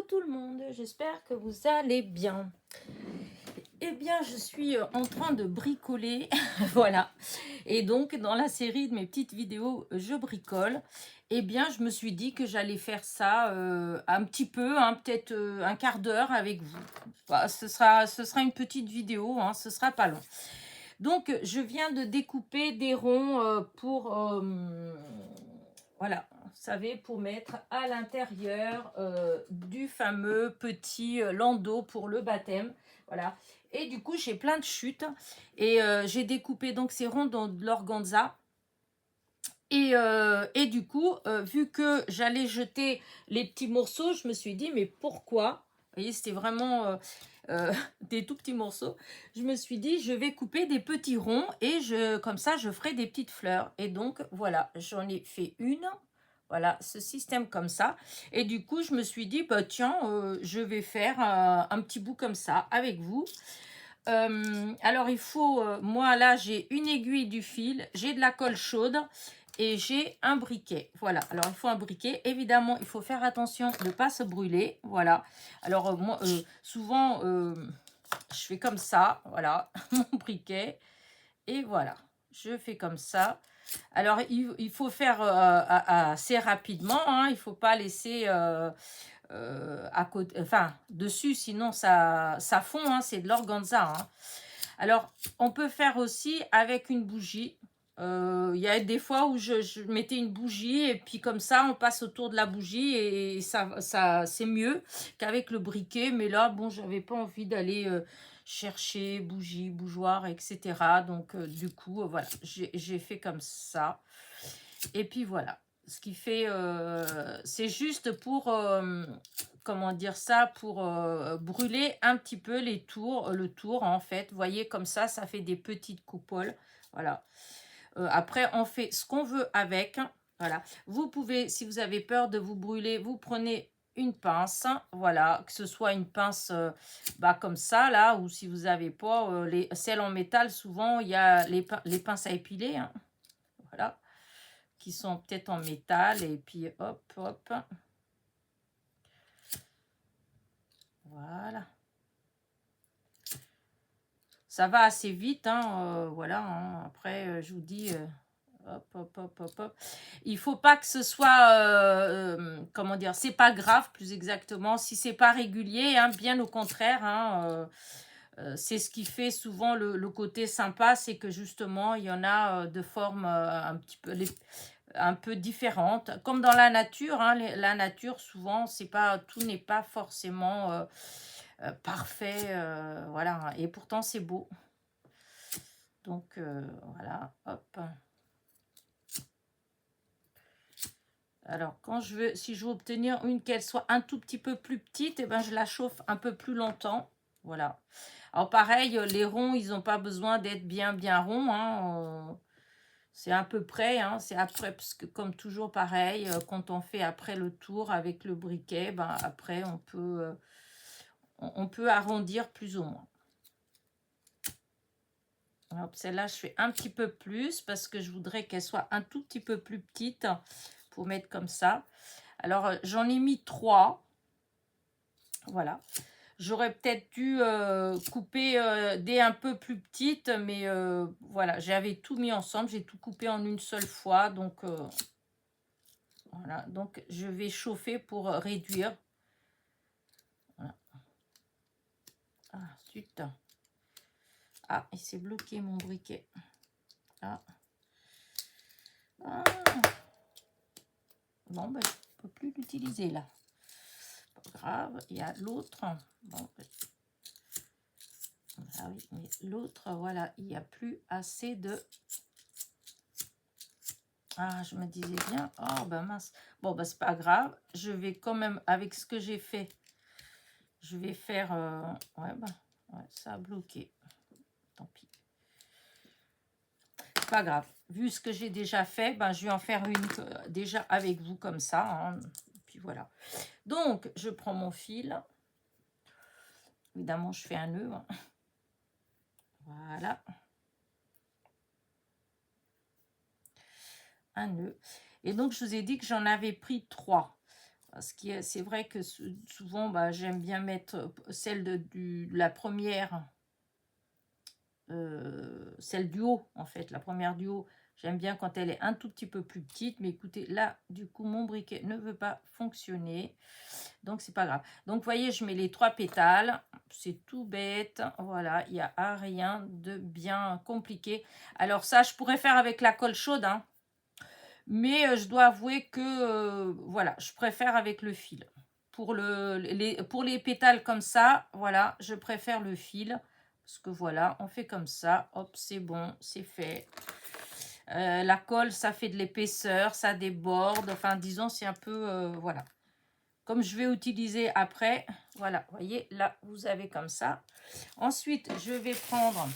tout le monde, j'espère que vous allez bien. Eh bien, je suis en train de bricoler, voilà. Et donc, dans la série de mes petites vidéos Je bricole, eh bien, je me suis dit que j'allais faire ça un petit peu, hein, peut-être un quart d'heure avec vous. Voilà, ce sera une petite vidéo, hein, ce sera pas long. Donc, je viens de découper des ronds pour... voilà, vous savez, pour mettre à l'intérieur du fameux petit landau pour le baptême. Voilà. Et du coup, j'ai plein de chutes. Et j'ai découpé donc ces ronds dans de l'organza. Et du coup, vu que j'allais jeter les petits morceaux, je me suis dit, mais pourquoi? Vous voyez, c'était vraiment des tout petits morceaux. Je me suis dit, je vais couper des petits ronds et comme ça, je ferai des petites fleurs. Et donc, voilà, j'en ai fait une. Voilà, ce système comme ça. Et du coup, je me suis dit, bah, tiens, je vais faire un petit bout comme ça avec vous. Alors, il faut, moi, là, j'ai une aiguille du fil, j'ai de la colle chaude et j'ai un briquet. Voilà, alors il faut un briquet. Évidemment, il faut faire attention de ne pas se brûler. Voilà, alors moi, souvent, je fais comme ça, voilà, mon briquet. Et voilà, je fais comme ça. Alors, il faut faire assez rapidement, hein, il ne faut pas laisser à côté, enfin, dessus, sinon ça fond, hein, c'est de l'organza. Hein. Alors, on peut faire aussi avec une bougie. Il y a des fois où je mettais une bougie et puis comme ça, on passe autour de la bougie et ça c'est mieux qu'avec le briquet. Mais là, bon, j'avais pas envie d'aller chercher bougie, bougeoir, etc. Donc, du coup, voilà, j'ai fait comme ça. Et puis voilà, ce qui fait, c'est juste pour, comment dire ça, pour brûler un petit peu le tour en fait. Vous voyez, comme ça fait des petites coupoles. Voilà. Après, on fait ce qu'on veut avec. Voilà. Vous pouvez, si vous avez peur de vous brûler, vous prenez une pince, voilà, que ce soit une pince comme ça, là, ou si vous n'avez pas, celles en métal, souvent, il y a les pinces à épiler, hein, voilà, qui sont peut-être en métal, et puis hop, hop, voilà. Ça va assez vite, hein, voilà, hein. Après, je vous dis... hop, hop, hop, hop, hop. Il faut pas que ce soit, comment dire, c'est pas grave, plus exactement, si c'est pas régulier, hein, bien au contraire, hein, c'est ce qui fait souvent le côté sympa, c'est que justement, il y en a de formes un petit peu, un peu différentes, comme dans la nature, hein, la nature, souvent, c'est pas, tout n'est pas forcément parfait, voilà, et pourtant, c'est beau. Donc, voilà, hop. Alors, si je veux obtenir une qu'elle soit un tout petit peu plus petite, eh ben, je la chauffe un peu plus longtemps. Voilà. Alors, pareil, les ronds, ils n'ont pas besoin d'être bien, bien ronds. Hein. C'est à peu près, hein, c'est après, parce que comme toujours pareil, quand on fait après le tour avec le briquet, ben, après, on peut arrondir plus ou moins. Celle-là, je fais un petit peu plus parce que je voudrais qu'elle soit un tout petit peu plus petite pour mettre comme ça. Alors, j'en ai mis 3. Voilà. J'aurais peut-être dû couper des un peu plus petites, mais voilà, j'avais tout mis ensemble. J'ai tout coupé en une seule fois. Donc, voilà. Donc, je vais chauffer pour réduire. Voilà. Ah, zut. Ah, il s'est bloqué mon briquet. Ah. Ah. Bon, ben, je ne peux plus l'utiliser là. Pas grave, il y a l'autre. Bon, ben. Ah oui, mais l'autre, voilà, il n'y a plus assez de... Ah, je me disais bien, oh ben mince. Bon, ben c'est pas grave, je vais quand même, avec ce que j'ai fait, je vais faire... ouais, ben, ouais, ça a bloqué. Tant pis. C'est pas grave. Vu ce que j'ai déjà fait, ben, je vais en faire une déjà avec vous comme ça. Hein. Puis voilà. Donc, je prends mon fil. Évidemment, je fais un nœud. Hein. Voilà. Un nœud. Et donc, je vous ai dit que j'en avais pris 3. Parce que c'est vrai que souvent, bah, j'aime bien mettre celle de la première, celle du haut, en fait, la première du haut. J'aime bien quand elle est un tout petit peu plus petite. Mais écoutez, là, du coup, mon briquet ne veut pas fonctionner. Donc, c'est pas grave. Donc, vous voyez, je mets les 3 pétales. C'est tout bête. Voilà, il n'y a rien de bien compliqué. Alors, ça, je pourrais faire avec la colle chaude, hein. Mais je dois avouer que, voilà, je préfère avec le fil. Pour les pétales comme ça, voilà, je préfère le fil. Parce que voilà, on fait comme ça. Hop, c'est bon, c'est fait. La colle, ça fait de l'épaisseur, ça déborde. Enfin, disons, c'est un peu, voilà. Comme je vais utiliser après, voilà, vous voyez, là, vous avez comme ça. Ensuite, je vais prendre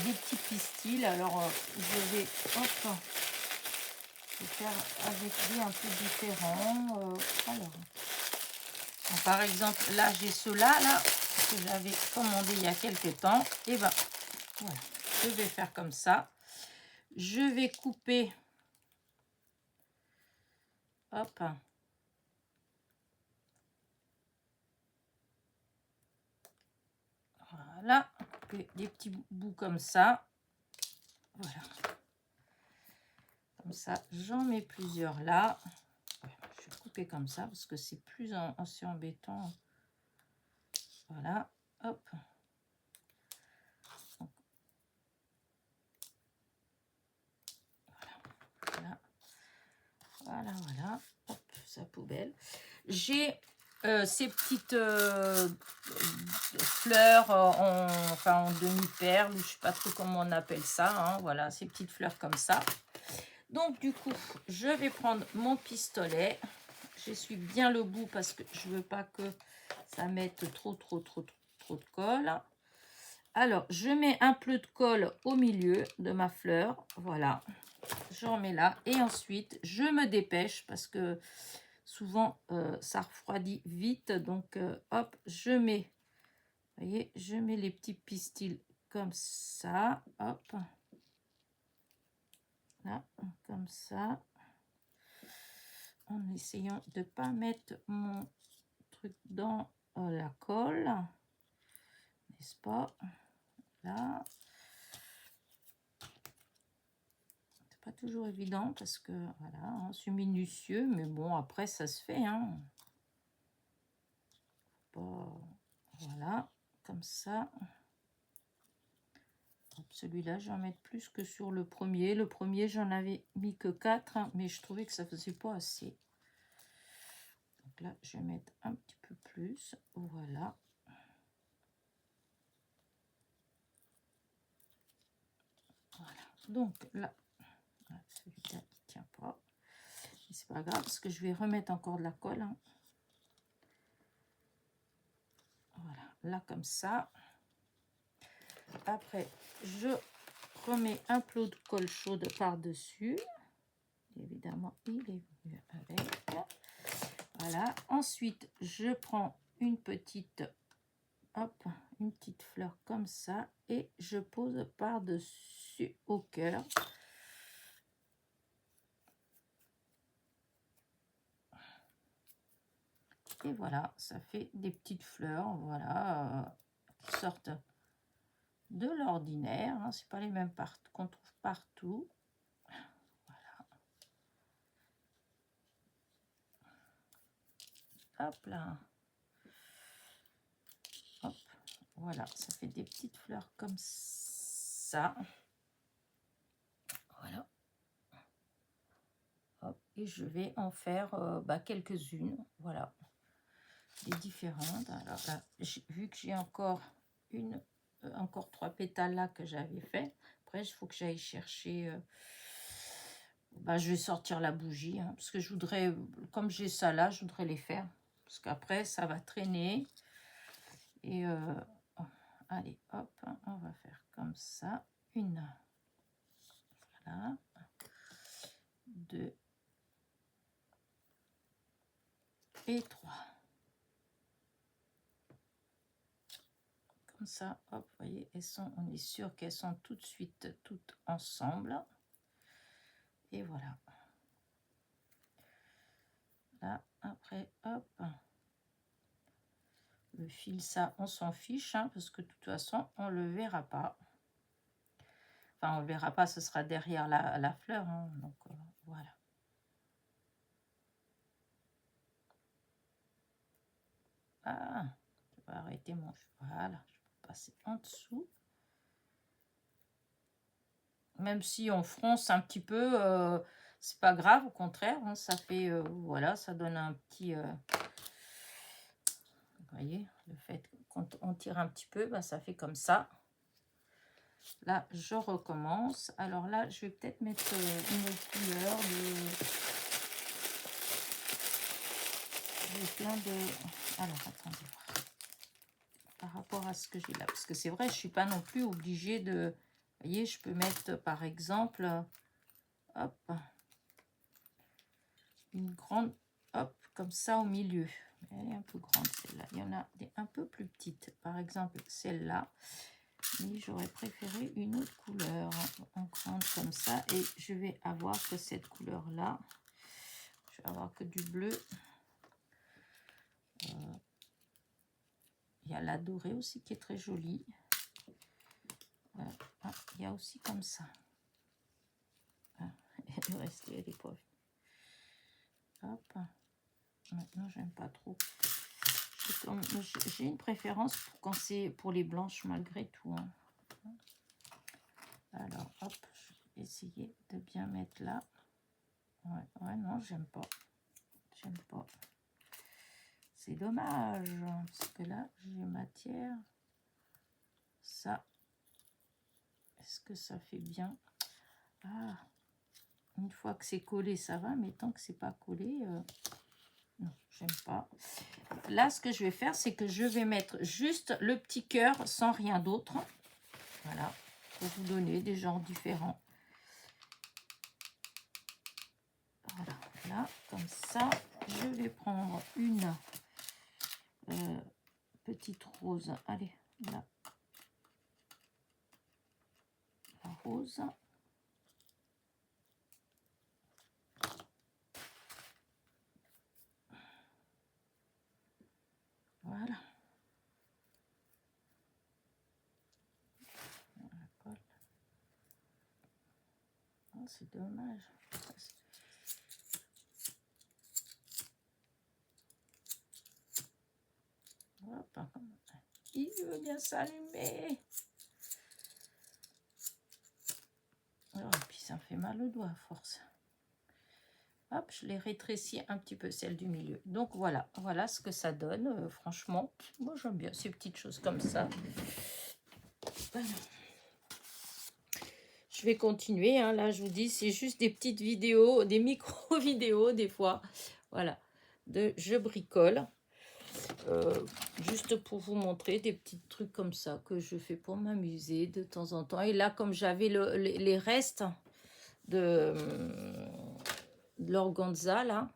des petits pistils. Alors, je vais, hop, faire avec des un peu différents. Alors, bon, par exemple, là, j'ai ceux-là, là, que j'avais commandé il y a quelques temps. Et ben, voilà, je vais faire comme ça. Je vais couper, hop, voilà, des petits bouts comme ça. Voilà. Comme ça, j'en mets plusieurs là. Je vais couper comme ça parce que c'est plus assez embêtant. Voilà, hop. Voilà, voilà, voilà. Hop, sa poubelle. J'ai ces petites fleurs en demi-perle, ou je sais pas trop comment on appelle ça, hein, voilà, ces petites fleurs comme ça. Donc du coup, je vais prendre mon pistolet. J'essuie bien le bout parce que je veux pas que ça mette trop de colle. Alors, je mets un peu de colle au milieu de ma fleur, voilà. J'en mets là et ensuite, je me dépêche parce que souvent, ça refroidit vite. Donc, hop, je mets, vous voyez, je mets les petits pistils comme ça, hop. Là, comme ça. En essayant de ne pas mettre mon truc dans la colle. N'est-ce pas? Là. C'est pas toujours évident parce que, voilà, hein, c'est minutieux. Mais bon, après, ça se fait, hein. Pas... Voilà, comme ça. Celui-là, j'en mets plus que sur le premier. Le premier, j'en avais mis que 4, hein, mais je trouvais que ça faisait pas assez. Donc là, je vais mettre un petit peu plus. Voilà. Voilà. Donc là, celui-là, il tient pas. C'est pas grave parce que je vais remettre encore de la colle, hein. Voilà, là comme ça. Après, je remets un plot de colle chaude par-dessus. Évidemment, il est venu avec. Voilà. Ensuite, je prends une petite, hop, une petite fleur comme ça et je pose par-dessus au cœur. Et voilà, ça fait des petites fleurs, voilà, qui sortent de l'ordinaire, hein. C'est pas les mêmes qu'on trouve partout. Voilà. Hop là. Hop. Voilà, ça fait des petites fleurs comme ça. Voilà. Hop. Et je vais en faire quelques-unes. Voilà. Des différentes. Alors là, vu que j'ai encore encore 3 pétales là que j'avais fait. Après, il faut que j'aille chercher. Je vais sortir la bougie, hein, parce que je voudrais, comme j'ai ça là, je voudrais les faire. Parce qu'après, ça va traîner. Et allez, hop, on va faire comme ça. Une. Voilà. 2. Et 3. Comme ça, hop, vous voyez, on est sûr qu'elles sont tout de suite toutes ensemble. Et voilà. Là, après, hop. Le fil, ça, on s'en fiche, hein, parce que de toute façon, on le verra pas. Enfin, on le verra pas, ce sera derrière la fleur. Hein, donc, voilà. Ah, je vais arrêter mon... Voilà, je peux passer en dessous. Même si on fronce un petit peu, c'est pas grave, au contraire. Hein, ça fait, voilà, ça donne un petit... vous voyez, le fait quand on tire un petit peu, ben, ça fait comme ça. Là, je recommence. Alors là, je vais peut-être mettre une couleur de plein de... Alors, attendez voir. Par rapport à ce que j'ai là. Parce que c'est vrai, je suis pas non plus obligée de... Vous voyez, je peux mettre, par exemple, hop, une grande, hop, comme ça au milieu. Elle est un peu grande, celle-là. Il y en a des un peu plus petites. Par exemple, celle-là. Mais j'aurais préféré une autre couleur en grande comme ça. Et je vais avoir que cette couleur-là. Je vais avoir que du bleu. Il y a la dorée aussi qui est très jolie. Ah, il y a aussi comme ça. Ah, elle est restée, elle est pas vue. Hop. Maintenant, j'aime pas trop. J'ai une préférence pour quand c'est pour les blanches malgré tout. Hein. Alors, hop, je vais essayer de bien mettre là. Ouais, non, j'aime pas. J'aime pas. C'est dommage, parce que là, j'ai matière. Ça, est-ce que ça fait bien? Ah, une fois que c'est collé, ça va, mais tant que c'est pas collé, non, j'aime pas. Là, ce que je vais faire, c'est que je vais mettre juste le petit cœur sans rien d'autre. Voilà, pour vous donner des genres différents. Voilà, là, comme ça, je vais prendre une petite rose. Allez, là, la rose. Voilà. Oh, c'est dommage. Hop. Il veut bien s'allumer. Oh, et puis ça me fait mal au doigt à force. Hop, je l'ai rétréci un petit peu, celle du milieu. Donc voilà, voilà ce que ça donne. Franchement, moi j'aime bien ces petites choses comme ça. Voilà. Je vais continuer. Hein. Là, je vous dis, c'est juste des petites vidéos, des micro-vidéos des fois. Voilà, je bricole. Juste pour vous montrer des petits trucs comme ça que je fais pour m'amuser de temps en temps. Et là, comme j'avais les restes de l'organza, là,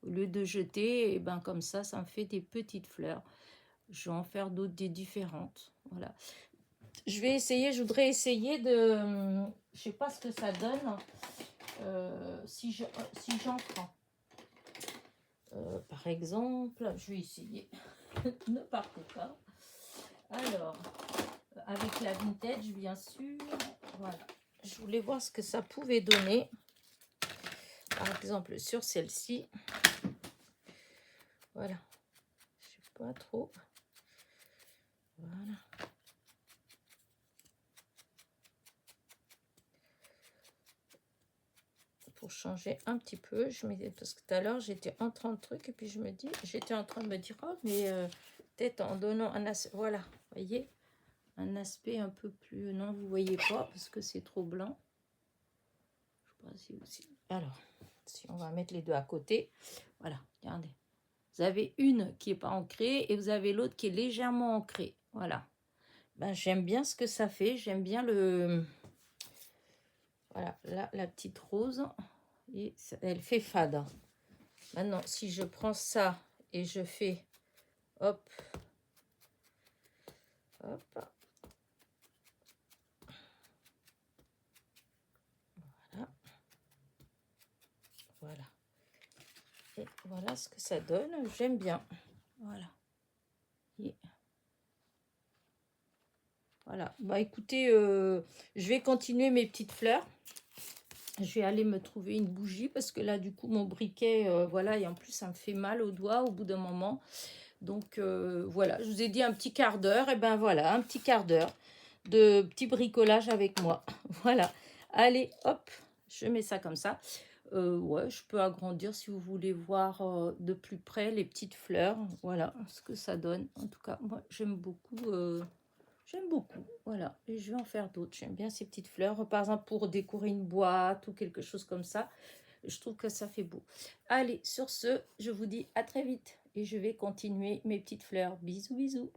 au lieu de jeter, et ben comme ça me fait des petites fleurs. Je vais en faire d'autres, des différentes. Voilà. Je vais essayer, je voudrais essayer de... Je sais pas ce que ça donne si j'en prends. Par exemple, je vais essayer. Ne partez pas. Alors, avec la vintage, bien sûr. Voilà. Je voulais voir ce que ça pouvait donner. Par exemple, sur celle-ci. Voilà. Je sais pas trop. Voilà. Pour changer un petit peu, je m'étais, parce que tout à l'heure j'étais en train de truc et puis je me dis, j'étais en train de me dire, oh mais peut-être en donnant un aspect, voilà, voyez, un aspect un peu plus, non vous voyez pas parce que c'est trop blanc. Je sais pas si aussi. Alors, si on va mettre les deux à côté, voilà, regardez. Vous avez une qui est pas ancrée et vous avez l'autre qui est légèrement ancrée, voilà. Ben j'aime bien ce que ça fait, j'aime bien le, voilà, là la petite rose. Et elle fait fade. Maintenant, si je prends ça et je fais hop, hop, voilà, voilà. Et voilà ce que ça donne. J'aime bien. Voilà. Et voilà. Bah écoutez, je vais continuer mes petites fleurs. Je vais aller me trouver une bougie parce que là, du coup, mon briquet, voilà, et en plus, ça me fait mal aux doigts au bout d'un moment. Donc, voilà, je vous ai dit un petit quart d'heure. Et ben voilà, un petit quart d'heure de petit bricolage avec moi. Voilà. Allez, hop, je mets ça comme ça. Ouais, je peux agrandir si vous voulez voir de plus près les petites fleurs. Voilà ce que ça donne. En tout cas, moi, j'aime beaucoup. J'aime beaucoup, voilà, et je vais en faire d'autres. J'aime bien ces petites fleurs, par exemple pour décorer une boîte ou quelque chose comme ça. Je trouve que ça fait beau. Allez, sur ce, je vous dis à très vite et je vais continuer mes petites fleurs. Bisous, bisous.